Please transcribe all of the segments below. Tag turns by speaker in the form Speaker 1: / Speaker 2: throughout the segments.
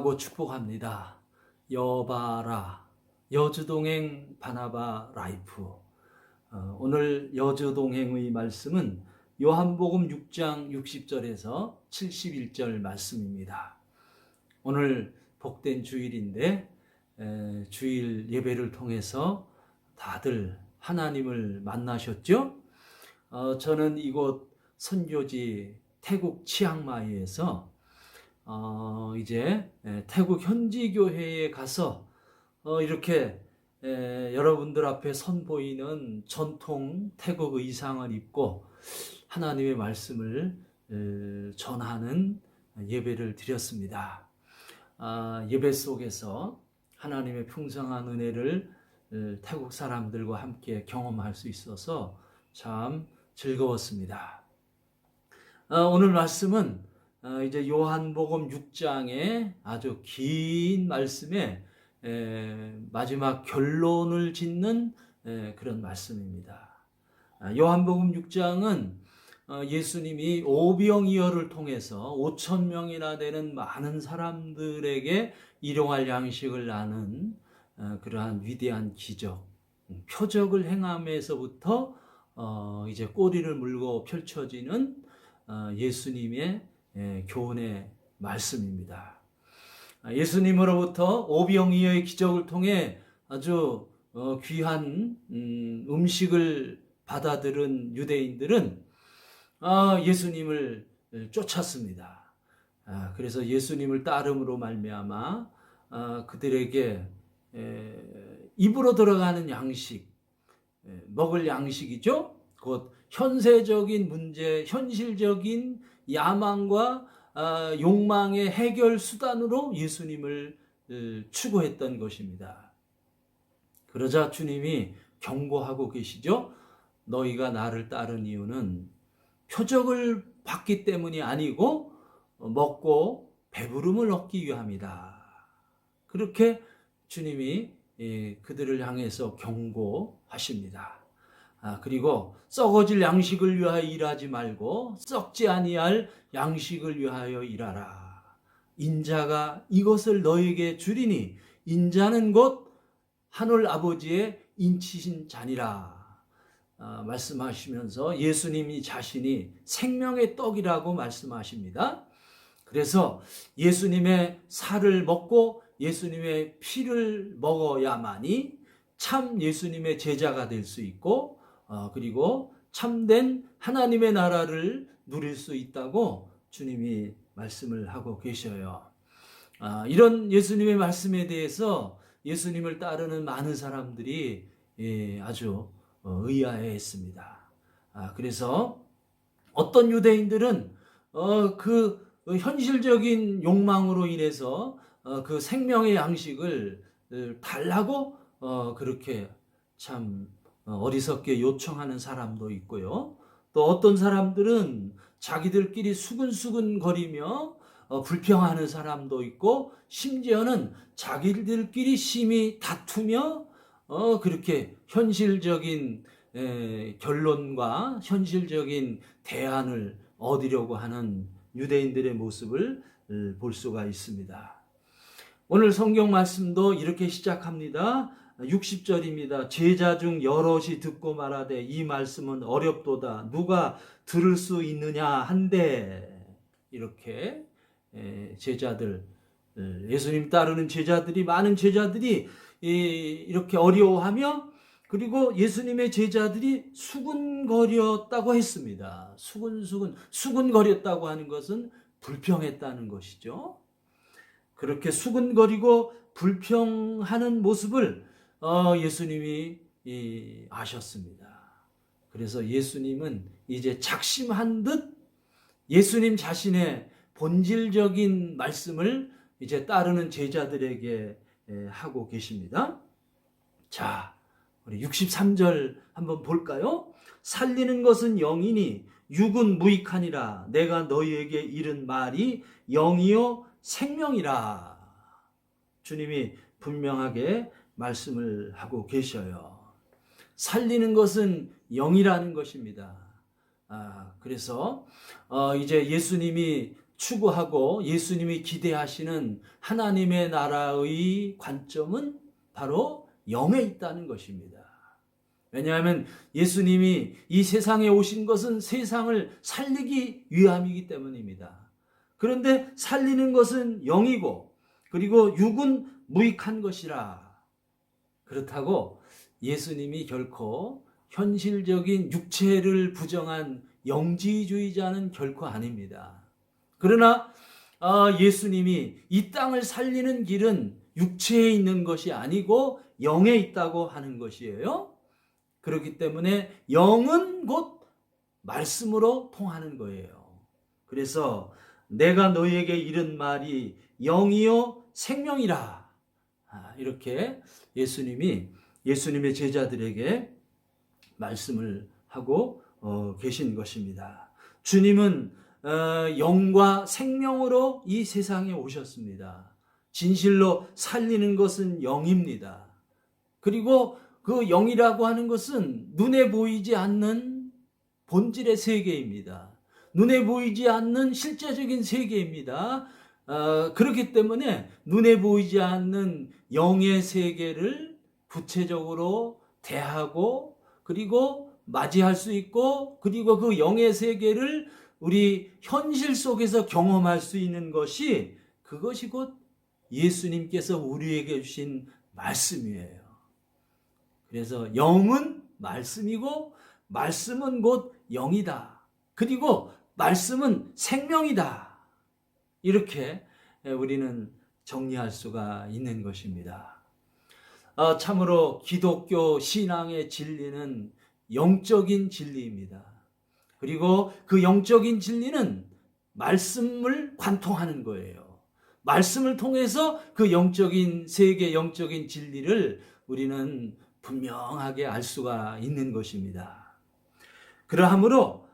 Speaker 1: 환영하고 축복합니다. 여바라, 여주동행 바나바 라이프. 오늘 여주동행의 말씀은 요한복음 6장 60절에서 71절 말씀입니다. 오늘 복된 주일인데 주일 예배를 통해서 다들 하나님을 만나셨죠? 저는 이곳 선교지 태국 치앙마이에서 이제 태국 현지교회에 가서 이렇게 여러분들 앞에 선보이는 전통 태국 의상을 입고 하나님의 말씀을 전하는 예배를 드렸습니다. 예배 속에서 하나님의 풍성한 은혜를 태국 사람들과 함께 경험할 수 있어서 참 즐거웠습니다. 오늘 말씀은 이제 요한복음 6장의 아주 긴 말씀에 마지막 결론을 짓는 그런 말씀입니다. 요한복음 6장은 예수님이 오병이어를 통해서 5천 명이나 되는 많은 사람들에게 일용할 양식을 나눈 그러한 위대한 기적, 표적을 행함에서부터 이제 꼬리를 물고 펼쳐지는 예수님의 교훈의 말씀입니다. 예수님으로부터 오병이어의 기적을 통해 아주 귀한 음식을 받아들은 유대인들은 예수님을 쫓았습니다. 그래서 예수님을 따름으로 말미암아 그들에게 입으로 들어가는 양식, 먹을 양식이죠. 곧 현세적인 문제, 현실적인 야망과 욕망의 해결 수단으로 예수님을 추구했던 것입니다. 그러자 주님이 경고하고 계시죠. 너희가 나를 따른 이유는 표적을 받기 때문이 아니고 먹고 배부름을 얻기 위함이다. 그렇게 주님이 그들을 향해서 경고하십니다. 그리고 썩어질 양식을 위하여 일하지 말고 썩지 아니할 양식을 위하여 일하라. 인자가 이것을 너에게 주리니 인자는 곧 하늘 아버지의 인치신 자니라. 말씀하시면서 예수님이 자신이 생명의 떡이라고 말씀하십니다. 그래서 예수님의 살을 먹고 예수님의 피를 먹어야만이 참 예수님의 제자가 될 수 있고 그리고 참된 하나님의 나라를 누릴 수 있다고 주님이 말씀을 하고 계셔요. 이런 예수님의 말씀에 대해서 예수님을 따르는 많은 사람들이 아주 의아해했습니다. 그래서 어떤 유대인들은 그 현실적인 욕망으로 인해서 그 생명의 양식을 달라고 그렇게 참 어리석게 요청하는 사람도 있고요. 또 어떤 사람들은 자기들끼리 수근수근 거리며 불평하는 사람도 있고 심지어는 자기들끼리 심히 다투며 그렇게 현실적인 결론과 현실적인 대안을 얻으려고 하는 유대인들의 모습을 볼 수가 있습니다. 오늘 성경 말씀도 이렇게 시작합니다. 60절입니다. 제자 중 여럿이 듣고 말하되 이 말씀은 어렵도다. 누가 들을 수 있느냐 한데 이렇게 제자들 예수님 따르는 제자들이 많은 제자들이 이렇게 어려워하며 그리고 예수님의 제자들이 수군거렸다고 했습니다. 수군거렸다고 하는 것은 불평했다는 것이죠. 그렇게 수군거리고 불평하는 모습을 예수님이 아셨습니다. 그래서 예수님은 이제 작심한 듯 예수님 자신의 본질적인 말씀을 이제 따르는 제자들에게 하고 계십니다. 자, 우리 63절 한번 볼까요? 살리는 것은 영이니 육은 무익하니라. 내가 너희에게 이른 말이 영이요 생명이라. 주님이 분명하게 말씀을 하고 계셔요. 살리는 것은 영이라는 것입니다. 그래서 이제 예수님이 추구하고 예수님이 기대하시는 하나님의 나라의 관점은 바로 영에 있다는 것입니다. 왜냐하면 예수님이 이 세상에 오신 것은 세상을 살리기 위함이기 때문입니다. 그런데 살리는 것은 영이고 그리고 육은 무익한 것이라. 그렇다고 예수님이 결코 현실적인 육체를 부정한 영지주의자는 결코 아닙니다. 그러나 예수님이 이 땅을 살리는 길은 육체에 있는 것이 아니고 영에 있다고 하는 것이에요. 그렇기 때문에 영은 곧 말씀으로 통하는 거예요. 그래서 내가 너희에게 이른 말이 영이요 생명이라. 이렇게 예수님의 제자들에게 말씀을 하고 계신 것입니다. 주님은 영과 생명으로 이 세상에 오셨습니다. 진실로 살리는 것은 영입니다. 그리고 그 영이라고 하는 것은 눈에 보이지 않는 본질의 세계입니다. 눈에 보이지 않는 실제적인 세계입니다. 그렇기 때문에 눈에 보이지 않는 영의 세계를 구체적으로 대하고 그리고 맞이할 수 있고 그리고 그 영의 세계를 우리 현실 속에서 경험할 수 있는 것이 그것이 곧 예수님께서 우리에게 주신 말씀이에요. 그래서 영은 말씀이고 말씀은 곧 영이다. 그리고 말씀은 생명이다. 이렇게 우리는 정리할 수가 있는 것입니다. 참으로 기독교 신앙의 진리는 영적인 진리입니다. 그리고 그 영적인 진리는 말씀을 관통하는 거예요. 말씀을 통해서 그 영적인 세계, 영적인 진리를 우리는 분명하게 알 수가 있는 것입니다. 그러하므로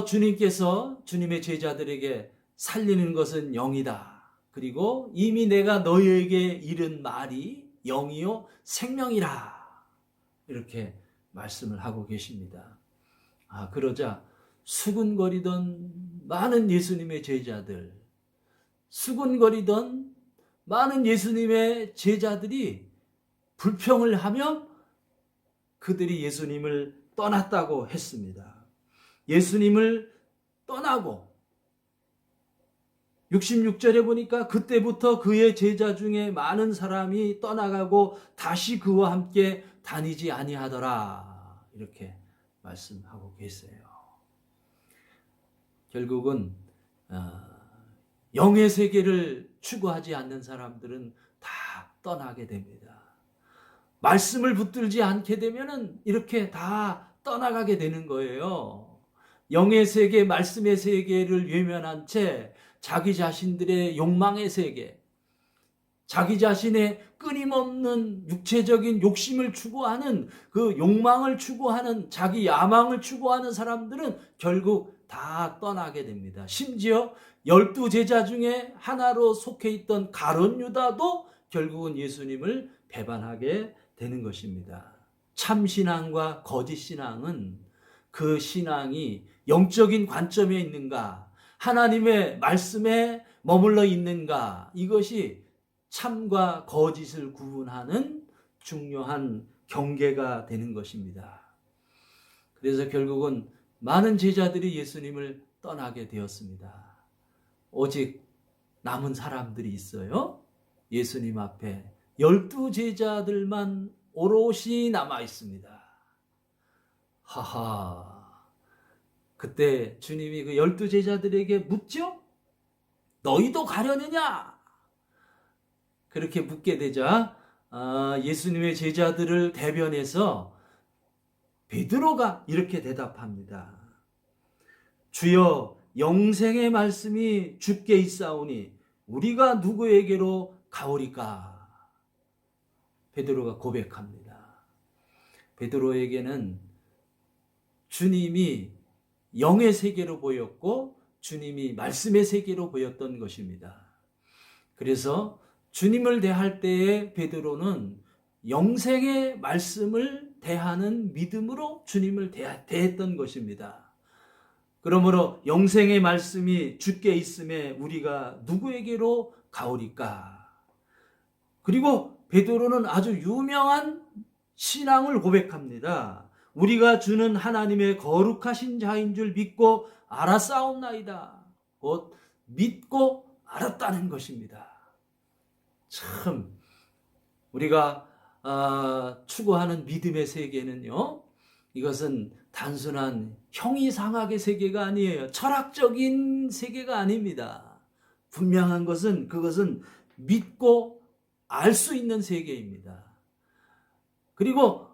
Speaker 1: 주님께서 주님의 제자들에게 살리는 것은 영이다. 그리고 이미 내가 너희에게 이른 말이 영이요 생명이라. 이렇게 말씀을 하고 계십니다. 그러자 수군거리던 많은 예수님의 제자들, 수군거리던 많은 예수님의 제자들이 불평을 하며 그들이 예수님을 떠났다고 했습니다. 예수님을 떠나고 66절에 보니까 그때부터 그의 제자 중에 많은 사람이 떠나가고 다시 그와 함께 다니지 아니하더라. 이렇게 말씀하고 계세요. 결국은 영의 세계를 추구하지 않는 사람들은 다 떠나게 됩니다. 말씀을 붙들지 않게 되면은 이렇게 다 떠나가게 되는 거예요. 영의 세계, 말씀의 세계를 외면한 채 자기 자신들의 욕망의 세계, 자기 자신의 끊임없는 육체적인 욕심을 추구하는 그 욕망을 추구하는 자기 야망을 추구하는 사람들은 결국 다 떠나게 됩니다. 심지어 12제자 중에 하나로 속해 있던 가룟 유다도 결국은 예수님을 배반하게 되는 것입니다. 참신앙과 거짓신앙은 그 신앙이 영적인 관점에 있는가, 하나님의 말씀에 머물러 있는가, 이것이 참과 거짓을 구분하는 중요한 경계가 되는 것입니다. 그래서 결국은 많은 제자들이 예수님을 떠나게 되었습니다. 오직 남은 사람들이 있어요. 예수님 앞에 12제자들만 오롯이 남아 있습니다. 그때 주님이 그 12제자들에게 묻죠? 너희도 가려느냐? 그렇게 묻게 되자 예수님의 제자들을 대변해서 베드로가 이렇게 대답합니다. 주여, 영생의 말씀이 주께 있사오니 우리가 누구에게로 가오리까? 베드로가 고백합니다. 베드로에게는 주님이 영의 세계로 보였고 주님이 말씀의 세계로 보였던 것입니다. 그래서 주님을 대할 때에 베드로는 영생의 말씀을 대하는 믿음으로 주님을 대했던 것입니다. 그러므로 영생의 말씀이 주께 있음에 우리가 누구에게로 가오리까? 그리고 베드로는 아주 유명한 신앙을 고백합니다. 우리가 주는 하나님의 거룩하신 자인 줄 믿고 알았사옵나이다. 곧 믿고 알았다는 것입니다. 참 우리가 추구하는 믿음의 세계는요, 이것은 단순한 형이상학의 세계가 아니에요. 철학적인 세계가 아닙니다. 분명한 것은 그것은 믿고 알 수 있는 세계입니다. 그리고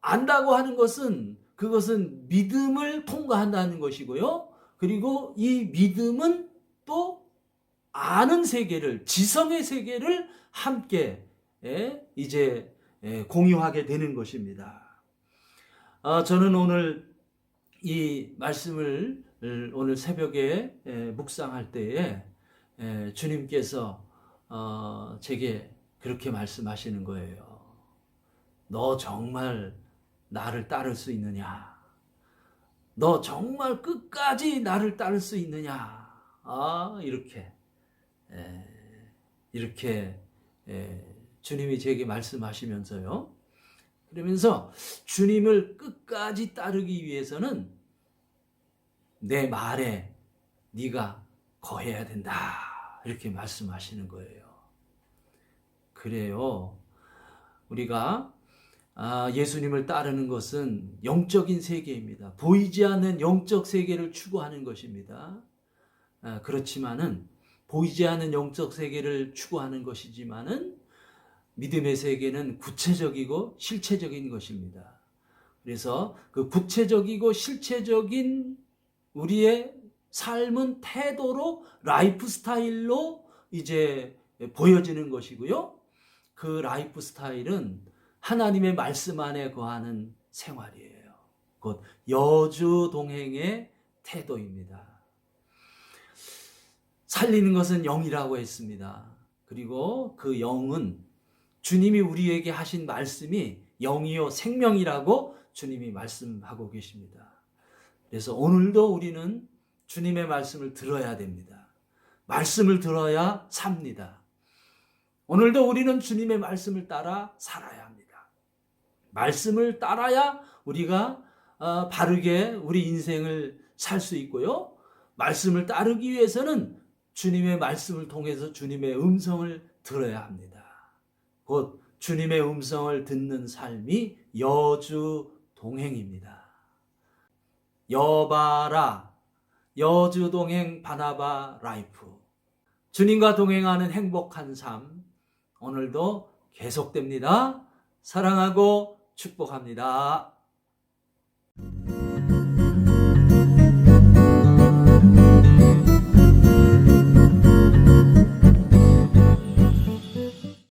Speaker 1: 안다고 하는 것은 그것은 믿음을 통과한다는 것이고요. 그리고 이 믿음은 또 아는 세계를, 지성의 세계를 함께 이제 공유하게 되는 것입니다. 저는 오늘 이 말씀을 오늘 새벽에 묵상할 때에 주님께서 제게 그렇게 말씀하시는 거예요. 너 정말 나를 따를 수 있느냐? 너 정말 끝까지 나를 따를 수 있느냐? 이렇게 주님이 제게 말씀하시면서요. 그러면서 주님을 끝까지 따르기 위해서는 내 말에 네가 거해야 된다. 이렇게 말씀하시는 거예요. 그래요. 우리가 예수님을 따르는 것은 영적인 세계입니다. 보이지 않는 영적 세계를 추구하는 것입니다. 그렇지만은 보이지 않는 영적 세계를 추구하는 것이지만은 믿음의 세계는 구체적이고 실체적인 것입니다. 그래서 그 구체적이고 실체적인 우리의 삶은 태도로, 라이프 스타일로 이제 보여지는 것이고요. 그 라이프 스타일은 하나님의 말씀 안에 거하는 생활이에요. 곧 여주 동행의 태도입니다. 살리는 것은 영이라고 했습니다. 그리고 그 영은 주님이 우리에게 하신 말씀이 영이요 생명이라고 주님이 말씀하고 계십니다. 그래서 오늘도 우리는 주님의 말씀을 들어야 됩니다. 말씀을 들어야 삽니다. 오늘도 우리는 주님의 말씀을 따라 살아야 합니다. 말씀을 따라야 우리가 바르게 우리 인생을 살 수 있고요. 말씀을 따르기 위해서는 주님의 말씀을 통해서 주님의 음성을 들어야 합니다. 곧 주님의 음성을 듣는 삶이 여주 동행입니다. 여바라, 여주 동행 바나바 라이프. 주님과 동행하는 행복한 삶, 오늘도 계속됩니다. 사랑하고 축복합니다.